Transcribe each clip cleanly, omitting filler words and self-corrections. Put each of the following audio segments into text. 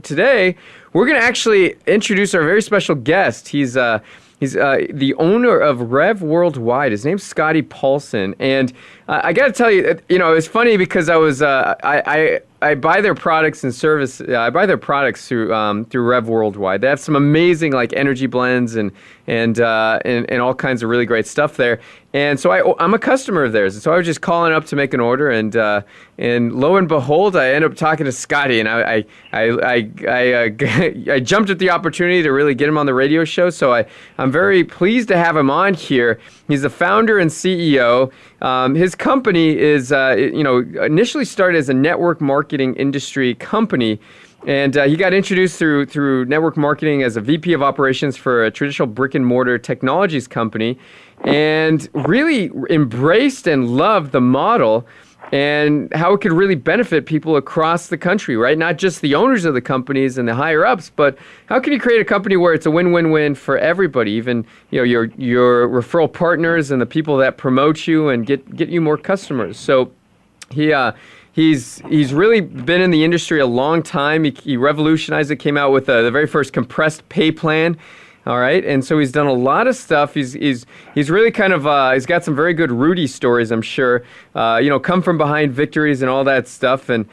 Today, we're going to actually introduce our very special guest. He's the owner of Rev Worldwide. His name's Scotty Paulson, and I got to tell you, it's funny because I buy their products and service. I buy their products through Rev Worldwide. They have some amazing energy blends and all kinds of really great stuff there. And so I'm a customer of theirs. And so I was just calling up to make an order, and lo and behold, I end up talking to Scotty, and I jumped at the opportunity to really get him on the radio show. So I'm very pleased to have him on here. He's the founder and CEO. His company is initially started as a network marketing industry company. And he got introduced through network marketing as a VP of operations for a traditional brick and mortar technologies company, and really embraced and loved the model and how it could really benefit people across the country, right? Not just the owners of the companies and the higher ups, but how can you create a company where it's a win-win-win for everybody, even your referral partners and the people that promote you and get you more customers. So He's really been in the industry a long time. He revolutionized it, came out with the very first compressed pay plan. All right, and so he's done a lot of stuff. He's really kind of he's got some very good Rudy stories, I'm sure. Come from behind victories and all that stuff, and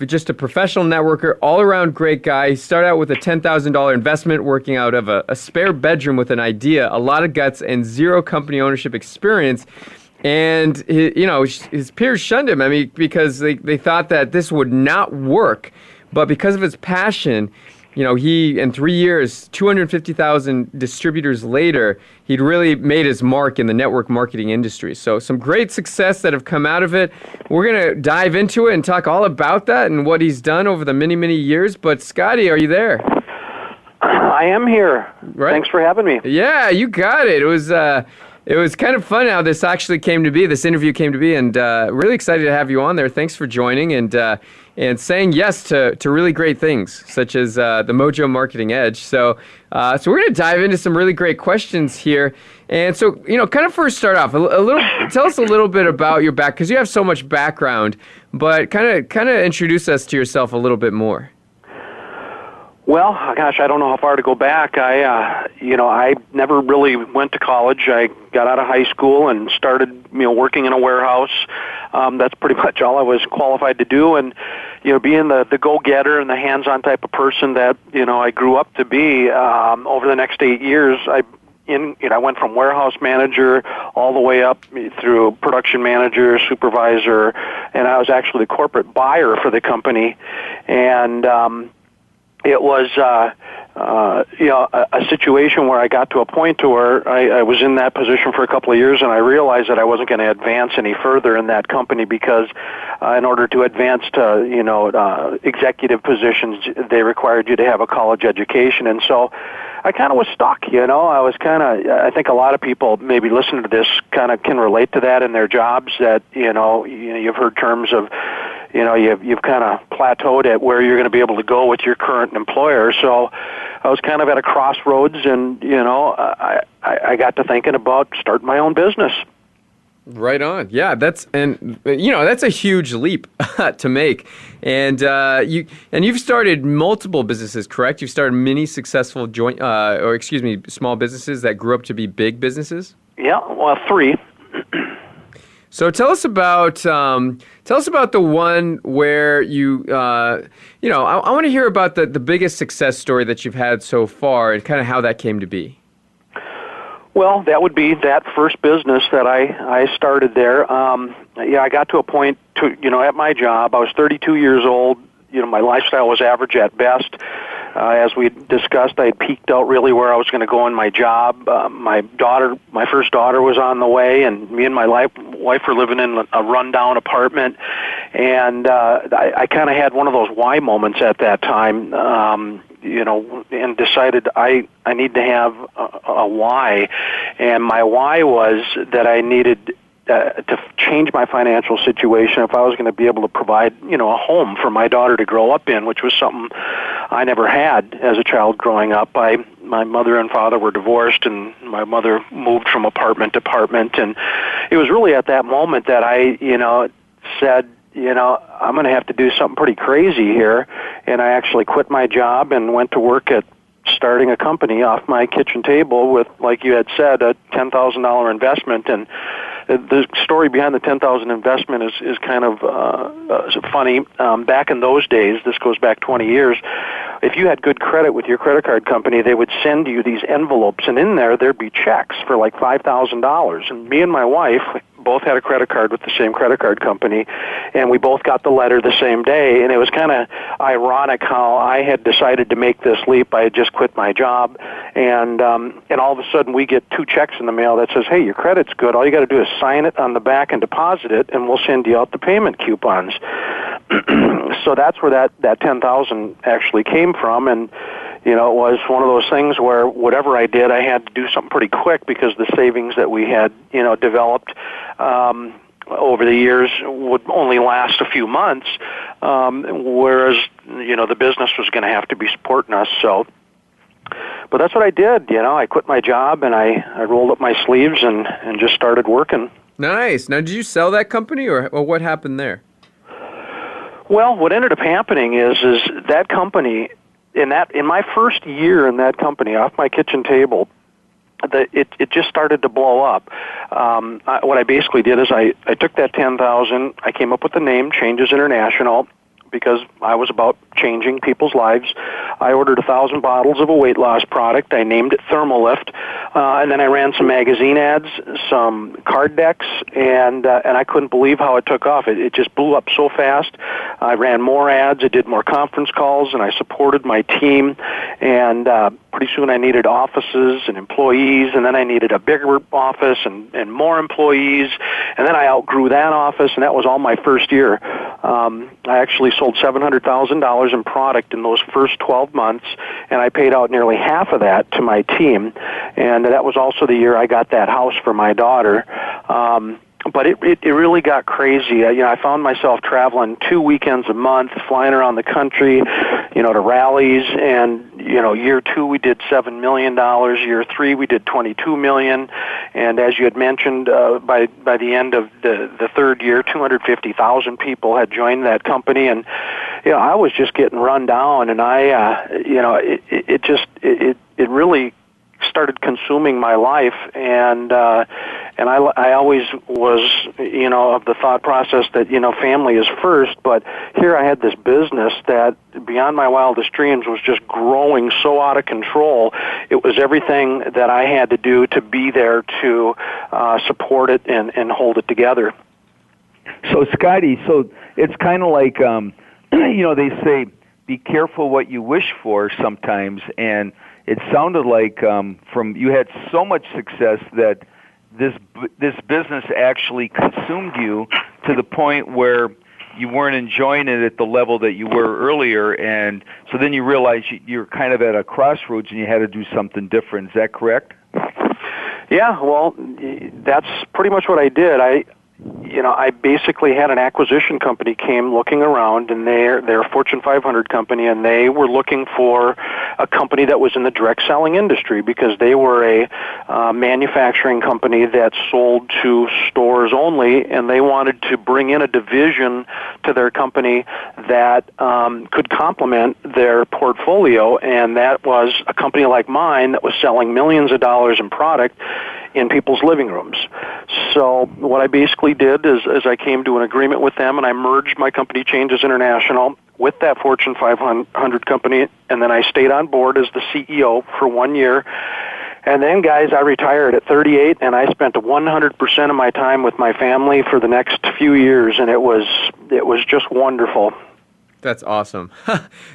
just a professional networker, all around great guy. He started out with a $10,000 investment, working out of a spare bedroom with an idea, a lot of guts, and zero company ownership experience. And his peers shunned him. I mean, because they thought that this would not work, but because of his passion, he, in 3 years, 250,000 distributors later, he'd really made his mark in the network marketing industry. So some great success that have come out of it. We're going to dive into it and talk all about that and what he's done over the many, many years. But Scotty, are you there? I am here. Right. Thanks for having me. Yeah, you got it. It was kind of fun how this actually came to be, this interview came to be, and really excited to have you on there. Thanks for joining and saying yes to really great things, such as the Mojo Marketing Edge. So we're going to dive into some really great questions here. And so, kind of first start off, tell us a little bit about your background, because you have so much background, but kind of introduce us to yourself a little bit more. Well, gosh, I don't know how far to go back. I never really went to college. I got out of high school and started, working in a warehouse. That's pretty much all I was qualified to do. And, being the go-getter and the hands-on type of person that, I grew up to be, over the next 8 years, I went from warehouse manager all the way up through production manager, supervisor, and I was actually the corporate buyer for the company. And, it was, a situation where I got to a point to where I was in that position for a couple of years, and I realized that I wasn't going to advance any further in that company because in order to advance to, executive positions, they required you to have a college education. And so I kind of was stuck, I think a lot of people maybe listening to this kind of can relate to that in their jobs that, you've heard terms of, you've kind of plateaued at where you're going to be able to go with your current employer. So I was kind of at a crossroads, and I got to thinking about starting my own business. Right on. Yeah, that's a huge leap to make. And you've started multiple businesses, correct? You've started many successful small businesses that grew up to be big businesses? Yeah, well, 3. So tell us about the one where I want to hear about the biggest success story that you've had so far and kind of how that came to be. Well, that would be that first business that I started there. I got to a point at my job. I was 32 years old. My lifestyle was average at best. As we discussed, I had peaked out really where I was going to go in my job. My first daughter was on the way, and me and my wife were living in a rundown apartment. And I kind of had one of those why moments at that time, and decided I need to have a why. And my why was that I needed to change my financial situation if I was going to be able to provide, a home for my daughter to grow up in, which was something I never had as a child growing up. My mother and father were divorced, and my mother moved from apartment to apartment, and it was really at that moment that I, said, I'm going to have to do something pretty crazy here and I actually quit my job and went to work at starting a company off my kitchen table with, like you had said, a $10,000 investment. And the story behind the $10,000 investment is kind of funny. Back in those days, this goes back 20 years, if you had good credit with your credit card company, they would send you these envelopes, and in there'd be checks for like $5,000. And me and my wife both had a credit card with the same credit card company, and we both got the letter the same day. And it was kind of ironic how I had decided to make this leap. I had just quit my job, and all of a sudden we get 2 checks in the mail that says, "Hey, your credit's good. All you got to do is sign it on the back and deposit it, and we'll send you out the payment coupons." So that's where that 10,000 actually came from, and it was one of those things where whatever I did, I had to do something pretty quick because the savings that we had, developed over the years would only last a few months, whereas, the business was going to have to be supporting us. So, but that's what I did. I quit my job and I rolled up my sleeves and just started working. Nice. Now, did you sell that company or what happened there? Well, what ended up happening is that company, in my first year in that company, off my kitchen table, it just started to blow up. What I basically did is I took that 10,000, I came up with the name Changes International, because I was about changing people's lives. I ordered 1,000 bottles of a weight loss product. I named it Thermolift, and then I ran some magazine ads, some card decks, and I couldn't believe how it took off. It just blew up so fast. I ran more ads. I did more conference calls, and I supported my team. And pretty soon I needed offices and employees, and then I needed a bigger office and more employees, and then I outgrew that office, and that was all my first year. I actually sold $700,000 in product in those first 12 months, and I paid out nearly half of that to my team. And that was also the year I got that house for my daughter. But it really got crazy. I found myself traveling 2 weekends a month, flying around the country, to rallies. And year 2 we did $7 million. Year 3 we did $22 million. And as you had mentioned, by the end of the third year, 250,000 people had joined that company. And I was just getting run down, and it really started consuming my life, and I always was, of the thought process that, family is first, but here I had this business that, beyond my wildest dreams, was just growing so out of control. It was everything that I had to do to be there to support it and hold it together. So, Scotty, it's kind of like, they say, be careful what you wish for sometimes, and it sounded like from you had so much success that this business actually consumed you to the point where you weren't enjoying it at the level that you were earlier, and so then you realized you're kind of at a crossroads and you had to do something different. Is that correct? Yeah, well, that's pretty much what I did. I basically had an acquisition company came looking around, and they're a Fortune 500 company, and they were looking for a company that was in the direct selling industry because they were a manufacturing company that sold to stores only, and they wanted to bring in a division to their company that could complement their portfolio, and that was a company like mine that was selling millions of dollars in product in people's living rooms. So what I basically did is I came to an agreement with them, and I merged my company, Changes International, with that Fortune 500 company, and then I stayed on board as the CEO for 1 year. And then, guys, I retired at 38, and I spent 100% of my time with my family for the next few years, and it was just wonderful. That's awesome.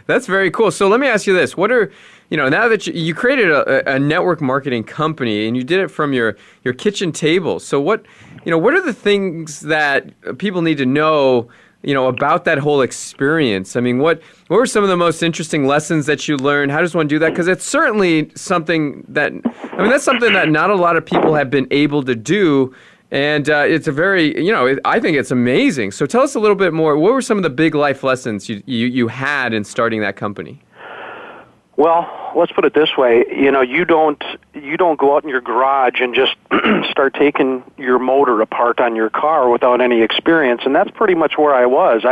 That's very cool. So let me ask you this. What are, now that you created a network marketing company and you did it from your kitchen table. So what are the things that people need to know, about that whole experience? I mean, what were some of the most interesting lessons that you learned? How does one do that? Because it's certainly something that's something that not a lot of people have been able to do. And it's a very, I think it's amazing. So tell us a little bit more. What were some of the big life lessons you had in starting that company? Well, let's put it this way. You don't go out in your garage and just start taking your motor apart on your car without any experience, and that's pretty much where I was.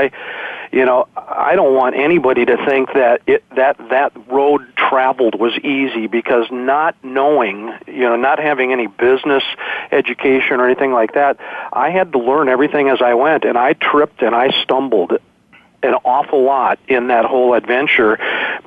I don't want anybody to think that that road traveled was easy, because not knowing, not having any business education or anything like that, I had to learn everything as I went, and I tripped and I stumbled an awful lot in that whole adventure,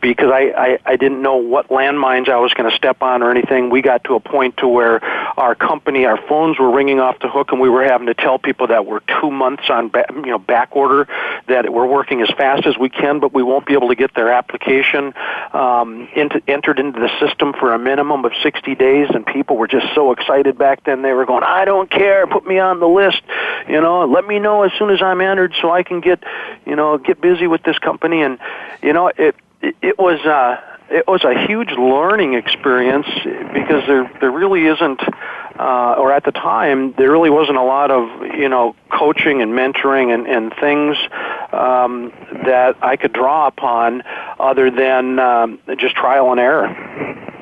because I didn't know what landmines I was going to step on or anything. We got to a point to where our company, our phones were ringing off the hook, and we were having to tell people that we're 2 months on back order, that we're working as fast as we can, but we won't be able to get their application entered into the system for a minimum of 60 days. And people were just so excited back then. They were going, I don't care, put me on the list, let me know as soon as I'm entered so I can get busy with this company. And it was a huge learning experience, because there really isn't, or at the time, there really wasn't a lot of, coaching and mentoring and things that I could draw upon other than just trial and error.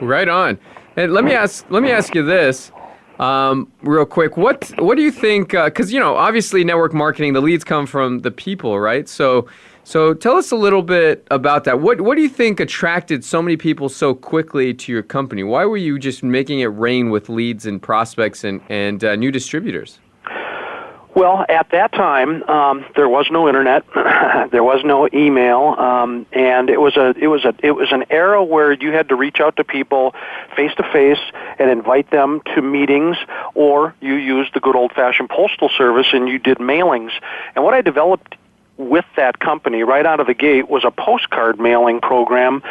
Right on. And let me ask you this. Real quick, what do you think? Because obviously, network marketing, the leads come from the people, right? So tell us a little bit about that. What do you think attracted so many people so quickly to your company? Why were you just making it rain with leads and prospects and new distributors? Well, at that time, there was no internet, there was no email, and it was an era where you had to reach out to people face to face and invite them to meetings, or you used the good old-fashioned postal service and you did mailings. And what I developed with that company right out of the gate was a postcard mailing program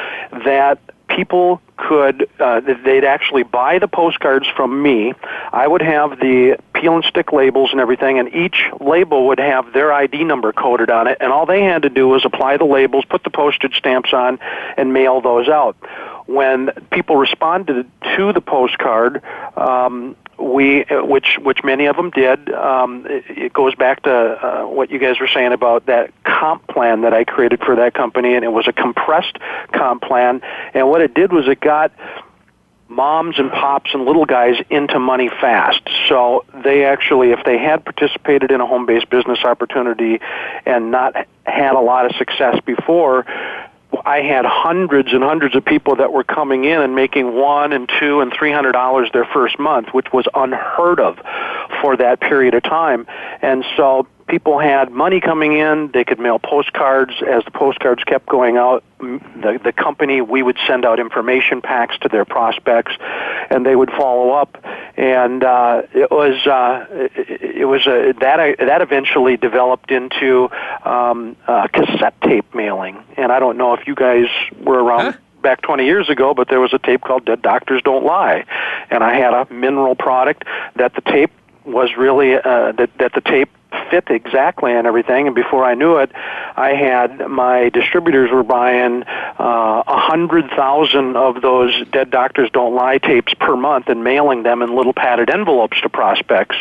that people could, they'd actually buy the postcards from me. I would have the peel and stick labels and everything, and each label would have their ID number coded on it, and all they had to do was apply the labels, put the postage stamps on, and mail those out. When people responded to the postcard, which many of them did. It goes back to what you guys were saying about that comp plan that I created for that company, and it was a compressed comp plan. And what it did was it got moms and pops and little guys into money fast. So they actually, if they had participated in a home-based business opportunity and not had a lot of success before, I had hundreds and hundreds of people that were coming in and making $100 and $200 and $300 their first month, which was unheard of for that period of time. And so people had money coming in. They could mail postcards. As the postcards kept going out, the company, we would send out information packs to their prospects, and they would follow up. And that eventually developed into cassette tape mailing. And I don't know if you guys were around back 20 years ago, but there was a tape called Dead Doctors Don't Lie. And I had a mineral product that the tape was really, that the tape fit exactly and everything. And before I knew it, I had my distributors were buying 100,000 of those Dead Doctors Don't Lie tapes per month and mailing them in little padded envelopes to prospects.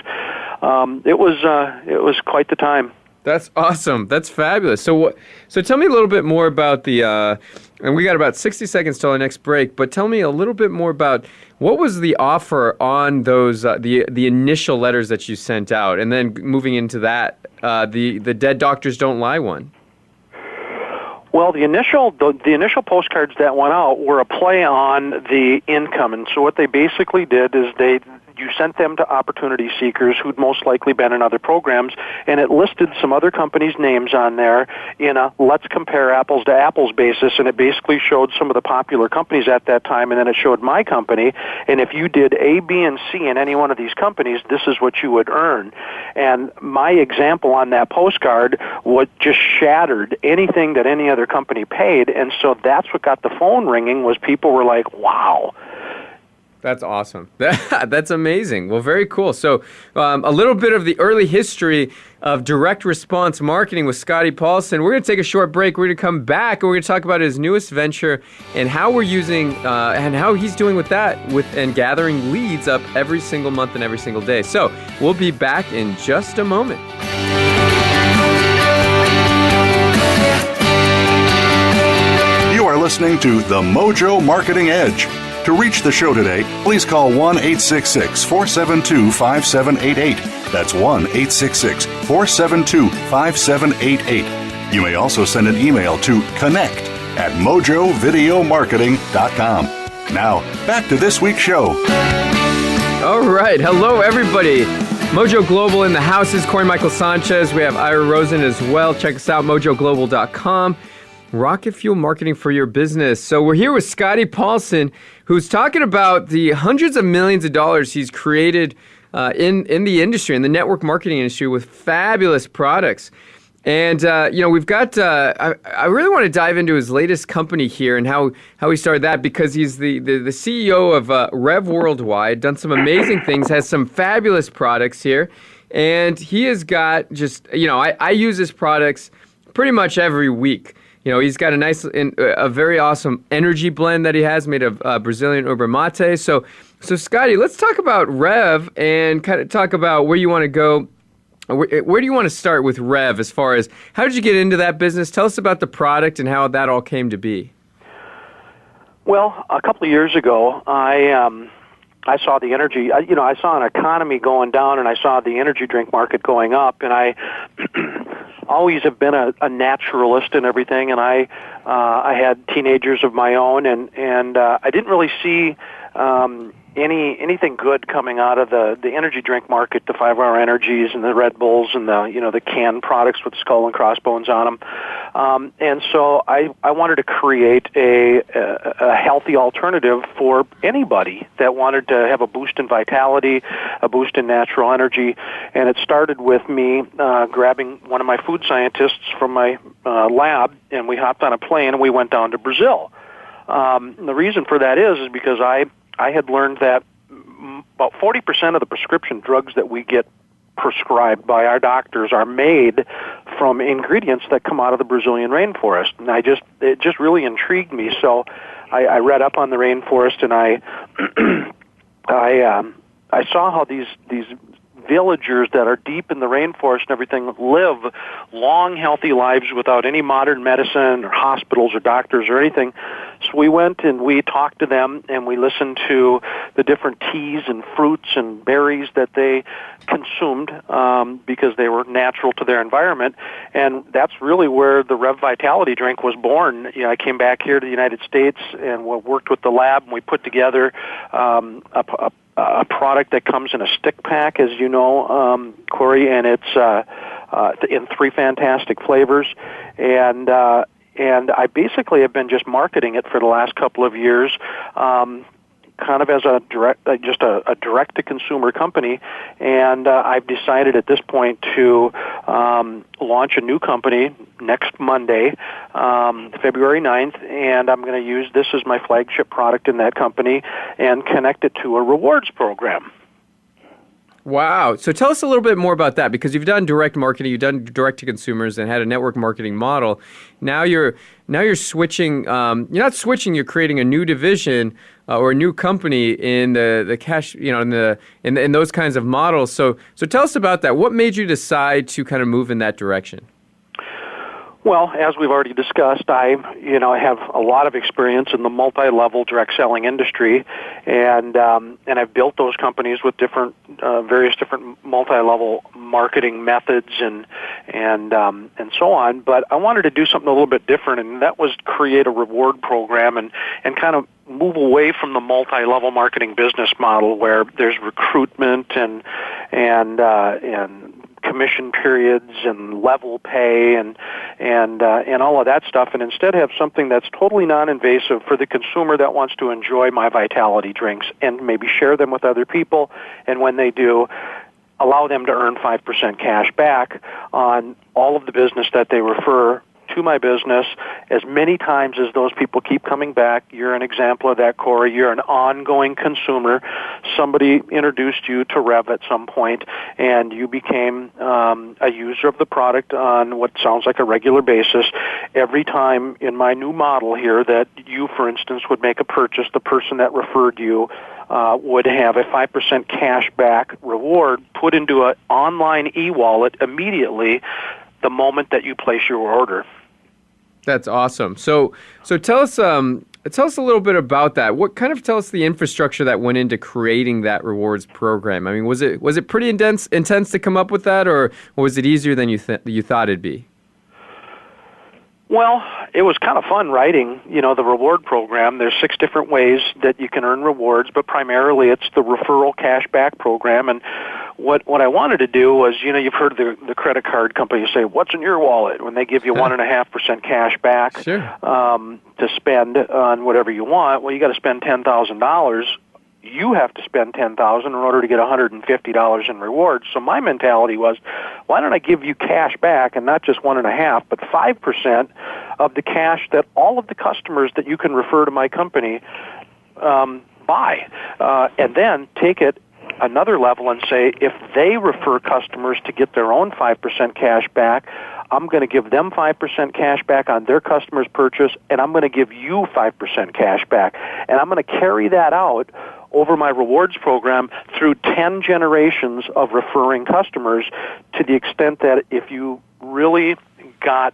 It was quite the time. That's awesome. That's fabulous. So tell me a little bit more about the, and we got about 60 seconds till our next break, but tell me a little bit more about what was the offer on those, the initial letters that you sent out, and then moving into that, the Dead Doctors Don't Lie one. Well, the initial postcards that went out were a play on the income, and so what they basically did is you sent them to opportunity seekers who'd most likely been in other programs, and it listed some other companies' names on there in a let's compare apples to apples basis, and it basically showed some of the popular companies at that time, and then it showed my company, and if you did A, B, and C in any one of these companies, this is what you would earn. And my example on that postcard just shattered anything that any other company paid, and so that's what got the phone ringing, was people were like, wow. That's awesome. That's amazing. Well, very cool. So a little bit of the early history of direct response marketing with Scotty Paulson. We're going to take a short break. We're going to come back and we're going to talk about his newest venture and how we're using and how he's doing with that and gathering leads up every single month and every single day. So we'll be back in just a moment. You are listening to the Mojo Marketing Edge. To reach the show today, please call 1-866-472-5788. That's 1-866-472-5788. You may also send an email to connect@mojovideomarketing.com. Now, back to this week's show. All right. Hello, everybody. Mojo Global in the house is Cory Michael Sanchez. We have Ira Rosen as well. Check us out, mojoglobal.com. Rocket fuel marketing for your business. So we're here with Scotty Paulson, who's talking about the hundreds of millions of dollars he's created in the industry, in the network marketing industry, with fabulous products. And, we've got, I really want to dive into his latest company here and how he started that, because he's the CEO of Rev Worldwide, done some amazing things, has some fabulous products here. And he has got just, I use his products pretty much every week. He's got a very awesome energy blend that he has made of Brazilian yerba mate. So Scotty, let's talk about Rev and kind of talk about where you want to go. Where do you want to start with Rev as far as how did you get into that business? Tell us about the product and how that all came to be. Well, a couple of years ago, I saw the energy, I saw an economy going down, and I saw the energy drink market going up, and I always have been a naturalist and everything, and I had teenagers of my own, and I didn't really see anything good coming out of the energy drink market, the 5-Hour Energies and the Red Bulls and the canned products with skull and crossbones on them. And so I wanted to create a healthy alternative for anybody that wanted to have a boost in vitality, a boost in natural energy. And it started with me grabbing one of my food scientists from my lab, and we hopped on a plane and we went down to Brazil. The reason for that is because I had learned that about 40% of the prescription drugs that we get prescribed by our doctors are made from ingredients that come out of the Brazilian rainforest. And it just really intrigued me. So I read up on the rainforest, and I saw how these villagers that are deep in the rainforest and everything live long, healthy lives without any modern medicine or hospitals or doctors or anything. So we went and we talked to them, and we listened to the different teas and fruits and berries that they consumed because they were natural to their environment. And that's really where the Rev Vitality drink was born. I came back here to the United States and worked with the lab, and we put together a product that comes in a stick pack, as you know, Cory, and it's in 3 fantastic flavors. And I basically have been just marketing it for the last couple of years, kind of as a direct-to-consumer company. And I've decided at this point to launch a new company next Monday, February 9th, and I'm going to use this as my flagship product in that company and connect it to a rewards program. Wow. So tell us a little bit more about that, because you've done direct marketing, you've done direct to consumers and had a network marketing model. Now you're switching, you're not switching, you're creating a new division or a new company in the cash, in those kinds of models. So tell us about that. What made you decide to kind of move in that direction? Well, as we've already discussed, I have a lot of experience in the multi-level direct selling industry, and I've built those companies with various different multi-level marketing methods and so on. But I wanted to do something a little bit different, and that was create a reward program and kind of move away from the multi-level marketing business model where there's recruitment and commission periods and level pay and all of that stuff, and instead have something that's totally non-invasive for the consumer that wants to enjoy my vitality drinks and maybe share them with other people, and when they do, allow them to earn 5% cash back on all of the business that they refer to my business as many times as those people keep coming back. You're an example of that, Cory. You're an ongoing consumer. Somebody introduced you to Rev at some point, and you became a user of the product on what sounds like a regular basis. Every time in my new model here that you, for instance, would make a purchase, the person that referred you would have a 5% cash back reward put into an online e-wallet immediately the moment that you place your order. That's awesome. So tell us a little bit about that. Tell us the infrastructure that went into creating that rewards program. I mean, was it pretty intense to come up with that, or was it easier than you thought it'd be? Well, it was kind of fun writing, the reward program. There's 6 different ways that you can earn rewards, but primarily it's the referral cashback program. And what I wanted to do was, you've heard the credit card companies say, "What's in your wallet?" when they give you 1.5% cash back to spend on whatever you want. Well, you got to spend $10,000. You have to spend $10,000 in order to get $150 in rewards. So my mentality was, why don't I give you cash back, and not just 1.5%, but 5% of the cash that all of the customers that you can refer to my company buy, and then take it another level and say, if they refer customers to get their own 5% cash back, I'm going to give them 5% cash back on their customer's purchase, and I'm going to give you 5% cash back. And I'm going to carry that out over my rewards program through 10 generations of referring customers, to the extent that if you really got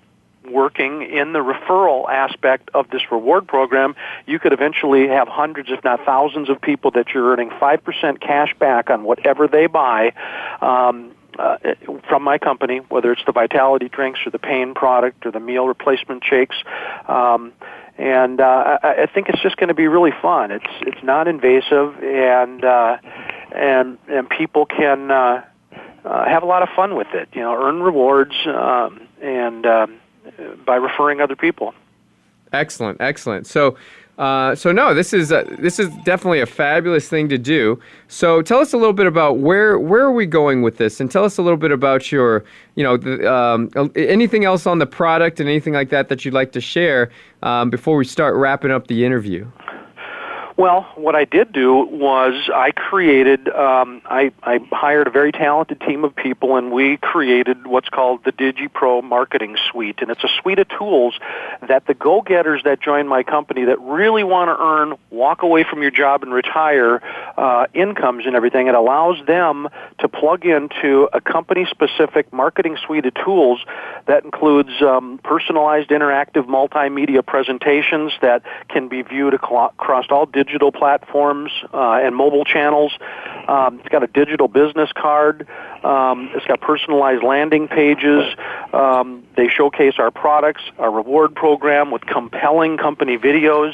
working in the referral aspect of this reward program, you could eventually have hundreds, if not thousands, of people that you're earning 5% cash back on whatever they buy from my company, whether it's the Vitality drinks or the pain product or the meal replacement shakes. And I think it's just going to be really fun. It's not invasive, and people can have a lot of fun with it. Earn rewards and by referring other people. Excellent. So no, this is definitely a fabulous thing to do. So tell us a little bit about where are we going with this, and tell us a little bit about your, anything else on the product and anything like that you'd like to share before we start wrapping up the interview. Well, what I did do was I created, I hired a very talented team of people, and we created what's called the DigiPro Marketing Suite. And it's a suite of tools that the go-getters that join my company that really want to earn, walk away from your job and retire incomes and everything, it allows them to plug into a company-specific marketing suite of tools that includes personalized interactive multimedia presentations that can be viewed across all digital platforms and mobile channels. It's got a digital business card. It's got personalized landing pages. They showcase our products, our reward program with compelling company videos.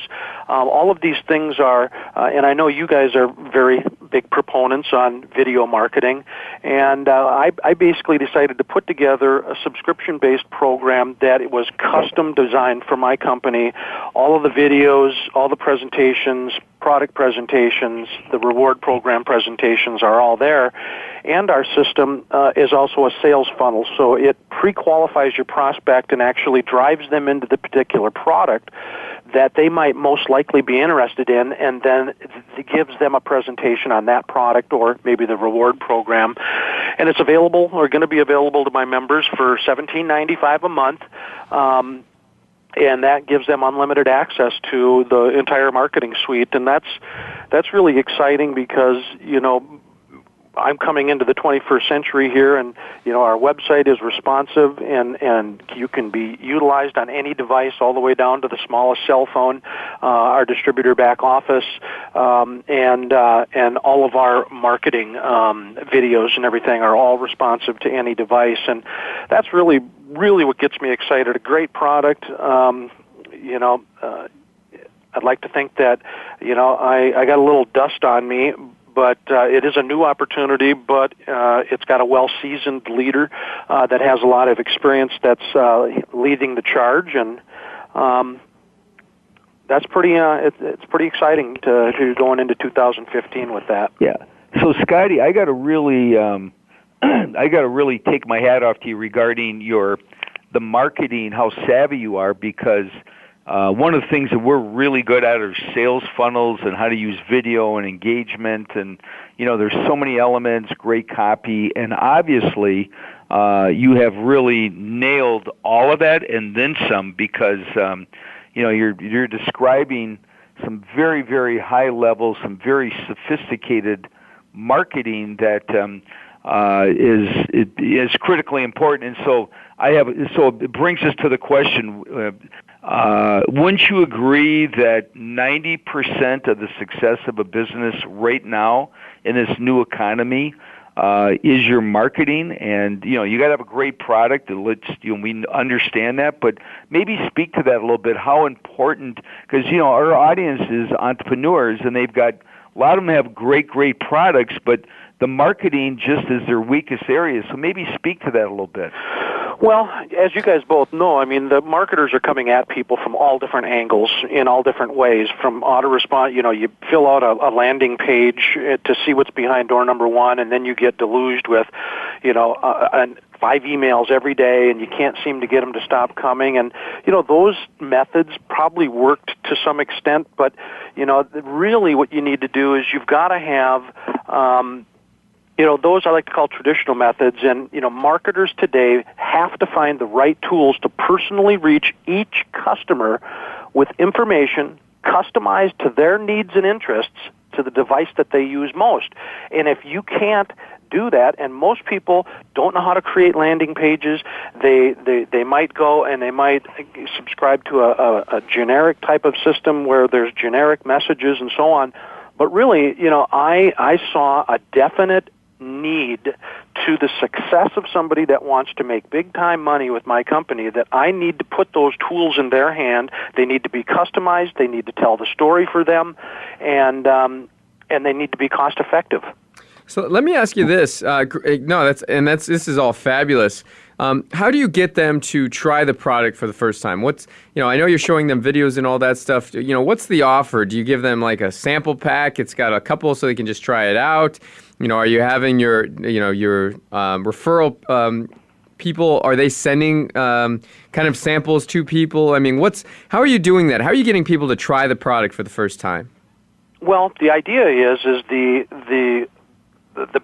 All of these things are, and I know you guys are very big proponents on video marketing, and I basically decided to put together a subscription-based program that it was custom designed for my company. All of the videos, all the presentations, product presentations, the reward program presentations are all there. And our system is also a sales funnel, so it pre-qualifies your prospect and actually drives them into the particular product that they might most likely be interested in, and then it gives them a presentation on that product or maybe the reward program. And it's available, or going to be available to my members for $17.95 a month. And that gives them unlimited access to the entire marketing suite. And that's really exciting because, I'm coming into the 21st century here, and our website is responsive, and you can be utilized on any device, all the way down to the smallest cell phone. Our distributor back office, and all of our marketing videos and everything are all responsive to any device, and that's really what gets me excited. A great product. I'd like to think that I got a little dust on me. But it is a new opportunity, but it's got a well-seasoned leader that has a lot of experience that's leading the charge, and that's pretty. It's pretty exciting to going into 2015 with that. Yeah. So, Scotty, I got to really take my hat off to you regarding the marketing, how savvy you are, because one of the things that we're really good at are sales funnels and how to use video and engagement, and there's so many elements, great copy, and obviously you have really nailed all of that and then some, because you're describing some very, very high level, some very sophisticated marketing that is critically important. And so it brings us to the question. Wouldn't you agree that 90% of the success of a business right now in this new economy is your marketing, and you got to have a great product. We understand that, but maybe speak to that a little bit. How important? Because our audience is entrepreneurs, and they've got a lot of them have great products, but the marketing just is their weakest area. So maybe speak to that a little bit. Well, as you guys both know, I mean, the marketers are coming at people from all different angles in all different ways. From autorespond, you fill out a landing page to see what's behind door number one, and then you get deluged with, 5 emails every day, and you can't seem to get them to stop coming. And, those methods probably worked to some extent, but, really what you need to do is you've got to have, those I like to call traditional methods, and, marketers today have to find the right tools to personally reach each customer with information customized to their needs and interests to the device that they use most. And if you can't do that, and most people don't know how to create landing pages, they might go and they might subscribe to a generic type of system where there's generic messages and so on. But really, I saw a definite need to the success of somebody that wants to make big time money with my company, that I need to put those tools in their hand. They need to be customized. They need to tell the story for them, and they need to be cost effective. So let me ask you this. This is all fabulous. How do you get them to try the product for the first time? I know you're showing them videos and all that stuff. What's the offer? Do you give them like a sample pack? It's got a couple so they can just try it out. Are you having your referral people? Are they sending kind of samples to people? I mean, how are you doing that? How are you getting people to try the product for the first time? Well, the idea is the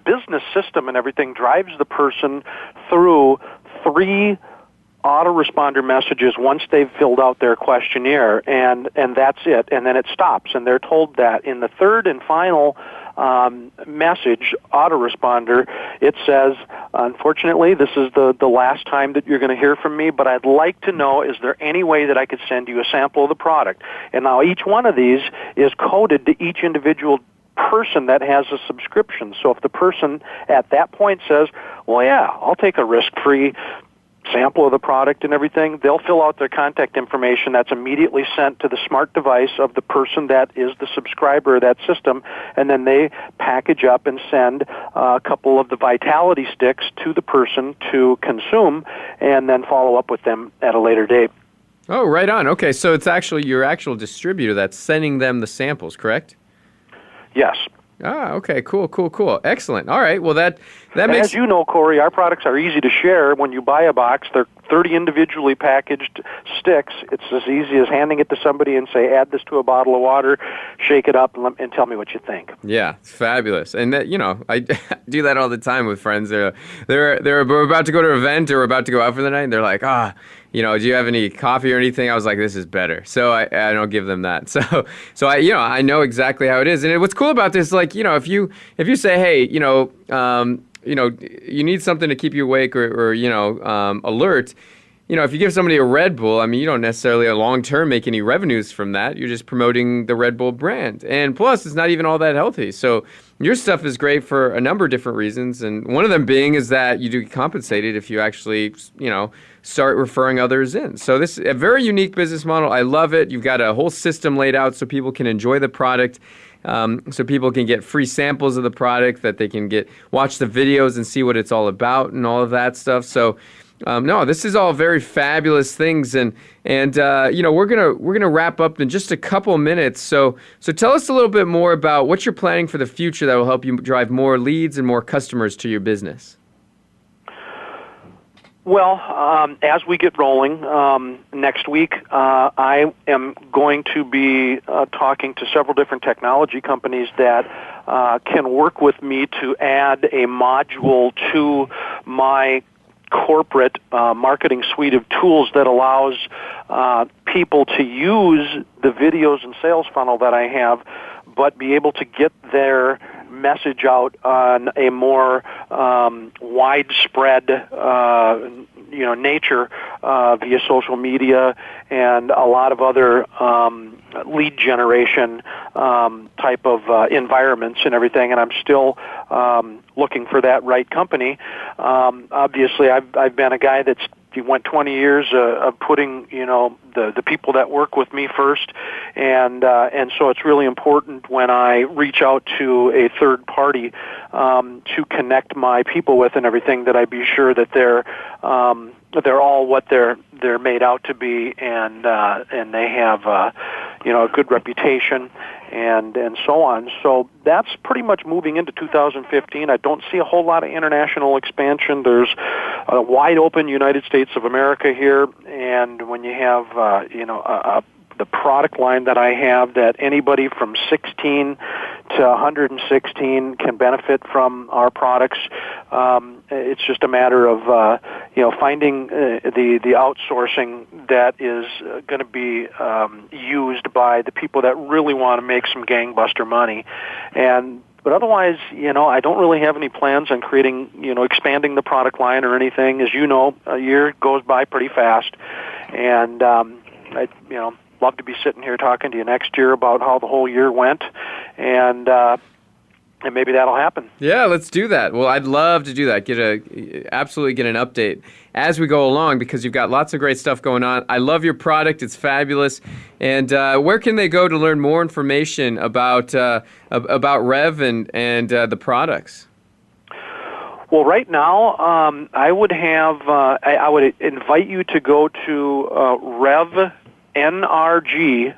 business system and everything drives the person through 3 autoresponder messages once they've filled out their questionnaire, and that's it, and then it stops, and they're told that. In the third and final message, autoresponder, it says, unfortunately, this is the last time that you're going to hear from me, but I'd like to know, is there any way that I could send you a sample of the product? And now each one of these is coded to each individual person that has a subscription. So if the person at that point says, well, yeah, I'll take a risk-free sample of the product and everything, they'll fill out their contact information. That's immediately sent to the smart device of the person that is the subscriber of that system, and then they package up and send a couple of the Vitality sticks to the person to consume, and then follow up with them at a later date. Oh, right on. Okay, so it's actually your actual distributor that's sending them the samples, correct? Yes. Ah, okay, cool. Excellent. All right, well, that makes... As you know, Cory, our products are easy to share. When you buy a box, they're 30 individually packaged sticks. It's as easy as handing it to somebody and say, add this to a bottle of water, shake it up, and tell me what you think. Yeah, it's fabulous. And that, I do that all the time with friends. They're about to go to an event or about to go out for the night, and they're like, do you have any coffee or anything? I was like, this is better. So I don't give them that. So I know exactly how it is. And what's cool about this, like, if you say, hey, you need something to keep you awake or alert. If you give somebody a Red Bull, I mean, you don't necessarily long-term make any revenues from that. You're just promoting the Red Bull brand. And plus, it's not even all that healthy. So your stuff is great for a number of different reasons. And one of them being is that you do get compensated if you actually, start referring others in. So this is a very unique business model. I love it. You've got a whole system laid out so people can enjoy the product. So people can get free samples of the product, that they can watch the videos and see what it's all about and all of that stuff. So, no, this is all very fabulous things, and we're gonna wrap up in just a couple minutes. So tell us a little bit more about what you're planning for the future that will help you drive more leads and more customers to your business. Well, as we get rolling next week, I am going to be talking to several different technology companies that can work with me to add a module to my corporate marketing suite of tools that allows people to use the videos and sales funnel that I have, but be able to get their message out on a more widespread nature via social media and a lot of other lead generation type of environments and everything, and I'm still looking for that right company. Obviously, I've been a guy that's went 20 years of putting the people that work with me first, and so it's really important when I reach out to a third party to connect my people with and everything, that I be sure that they're all what they're made out to be, and they have a good reputation and so on. So that's pretty much moving into 2015. I don't see a whole lot of international expansion. There's a wide open United States of America here, and when you have the product line that I have, that anybody from 16 to 116 can benefit from our products. It's just a matter of finding the outsourcing that is going to be used by the people that really want to make some gangbuster money. But otherwise, I don't really have any plans on expanding the product line or anything. As you know, a year goes by pretty fast, and I love to be sitting here talking to you next year about how the whole year went, and maybe that'll happen. Yeah, let's do that. Well, I'd love to do that. Absolutely get an update as we go along, because you've got lots of great stuff going on. I love your product; it's fabulous. And where can they go to learn more information about Rev and the products? Well, right now, I would invite you to go to revnrg.com,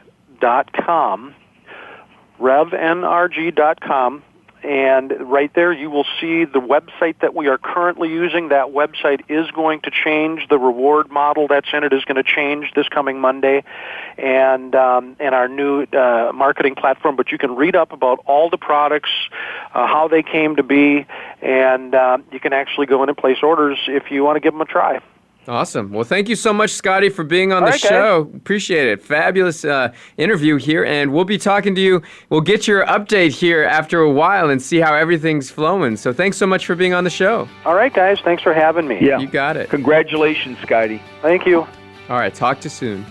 revnrg.com, and right there you will see the website that we are currently using. That website is going to change. The reward model that's in it is going to change this coming Monday, and our new marketing platform. But you can read up about all the products, how they came to be, and you can actually go in and place orders if you want to give them a try. Awesome. Well, thank you so much, Scotty, for being on the show. Appreciate it. Fabulous interview here, and we'll be talking to you. We'll get your update here after a while and see how everything's flowing. So thanks so much for being on the show. All right, guys. Thanks for having me. Yeah. You got it. Congratulations, Scotty. Thank you. All right. Talk to you soon.